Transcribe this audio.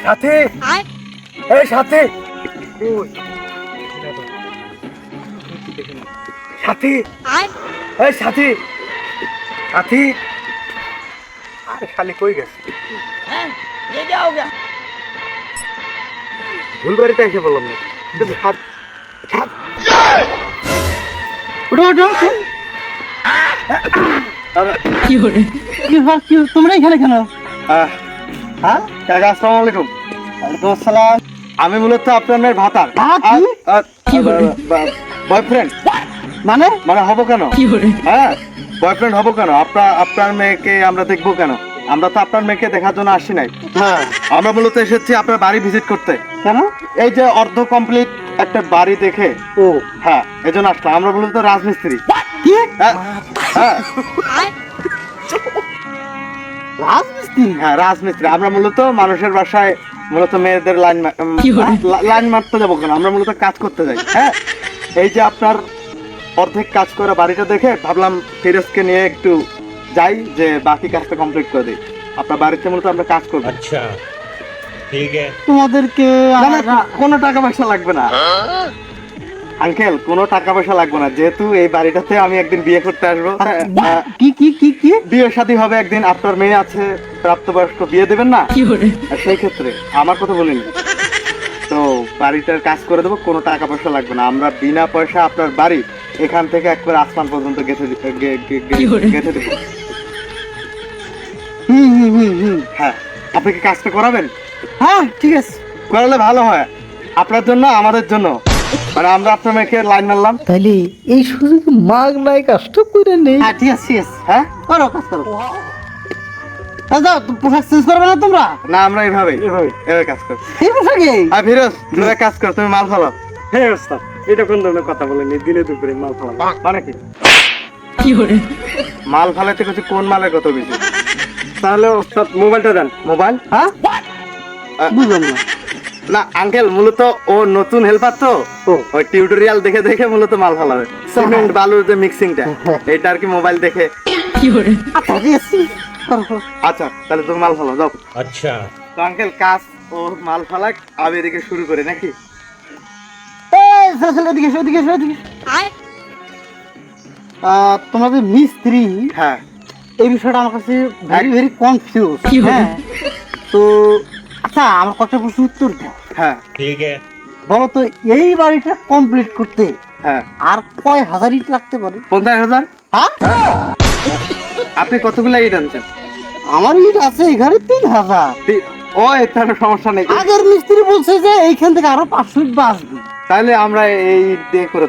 সাথী, এই সাথী, সাথী, এই সাথী, সাথী, আরে শালি কই গেছে? ভুল বাড়িতে এসে বললাম না। তোমরা এখানে কেন? কাকা আসসালামু আলাইকুম। ওয়ালাইকুম আসসালাম। আমি মূলত আপনার মেয়ের ভাতার বয়ফ্রেন্ড। মানে মানে হবো কেন? হ্যাঁ, বয়ফ্রেন্ড হবো কেন? আপনার মেয়েকে আমরা দেখবো কেন? আমরা তো আপনার মেয়েকে দেখার জন্য আসি নাই। হ্যাঁ, আমরা মূলত এসেছি আপনার বাড়ি ভিজিট করতে। কেন? এই যে অর্ধ কমপ্লিট একটা বাড়ি দেখে, ও হ্যাঁ এজন্য আসলাম। আমরা মূলত রাজমিস্ত্রি। কি হ্যাঁ হ্যাঁ রাজমিস্ত্রি? হ্যাঁ রাজমিস্ত্রি। আমরা মূলত মানুষের বাসায় মূলত মেয়েদের লাইন মারতে যাবো কেন? আমরা মূলত কাজ করতে যাই। হ্যাঁ, এই যে আপনার অর্ধেক কাজ করা বাড়িটা দেখে ভাবলাম ফিরোজকে নিয়ে একটু যাই, যে বাকি কাজটা কমপ্লিট করে দিই। আপনার বাড়িতে মূলত আমরা কাজ করবো। अच्छा ठीक है। তোমাদেরকে না, না, কোনো টাকা পয়সা লাগবে না আঙ্কেল, কোনো টাকা পয়সা লাগবে না। যেহেতু এই বাড়িটাতে আমি একদিন বিয়ে করতে আসবো, কি কি কি কি বিয়ে শাদী হবে একদিন, আপনার মেয়ে আছে প্রাপ্তবয়স্ক, বিয়ে দেবেন না? আর সেই ক্ষেত্রে আমার কথা বলিনি তো বাড়িটার কাজ করে দেবো, কোনো টাকা পয়সা লাগবে না। আমরা বিনা পয়সা আপনার বাড়ি এখান থেকে একবার আসমান পর্যন্ত গেঁথে দেবো। হ্যাঁ, আপনি কি কাজটা করাবেন? হ্যাঁ ঠিক আছে, করালে ভালো হয়, আপনার জন্য আমাদের জন্য। মানে আমরা আপনার মেয়েকে লাইন মারলাম। তাইলে এই সুযোগ মাগ নাই কাজটা করে নেই। হ্যাঁ ঠিক আছে, ঠিক আছে। হ্যাঁ করো কাজ করো। যাও, পোশাক চেঞ্জ করবে না তোমরা? না, আমরা এভাবে কাজ করি। এই পোশাকে আর ফিরোজ, তুমি এক কাজ কর, তুমি মাল ফেলো। হ্যাঁ ওস্তাদ, এটা কোন ধরনের কথা বলেনি? দিনে দুপুরে মাল খাওয়া মানে কি মাল ফালাইতে কিছু কোন মালের কত বেশি? তাহলে ওস্তাদ মোবাইলটা দেন। মোবাইল? হ্যাঁ বুঝলাম না। না আঙ্কেল, মূলত ও নতুন হেল্পার তো, ওই টিউটোরিয়াল দেখে দেখে মূলত মাল ফালাবে। সিমেন্ট বালুর যে মিক্সিংটা, এটা আর কি মোবাইল দেখে। আচ্ছা ঠিক আছে, করো, করো। আচ্ছা তাহলে তুমি মাল ফালাও, যাও। अच्छा তো আঙ্কেল কাজ ও মাল ফালাক, আমি এদিকে শুরু করে নাকি? এই চল এদিকে এসো, এদিকে এসো, এদিকে এসো। তোমরা যে মিস্ত্রি, হ্যাঁ এই বিষয়টা আমার কাছে ভেরি ভেরি কনফিউজ। হ্যাঁ, তো আচ্ছা আমার কত প্রশ্ন উত্তর দাও। হ্যাঁ ठीक है। বলো তো এই বাড়িটা কমপ্লিট করতে হ্যাঁ, আর কয় হাজার ইট লাগতে পারে? 50,000। হ্যাঁ, আপনি কতগুলো ইট আনছেন? আমার ইট আছে এখানে 3,000। ও এটার সমস্যা নেই, আগের মিস্ত্রি বলছে যে এইখান থেকে আরো 500 ইট বাঁচবে। তাহলে আমরা এই ইট দিয়ে করে দেবো।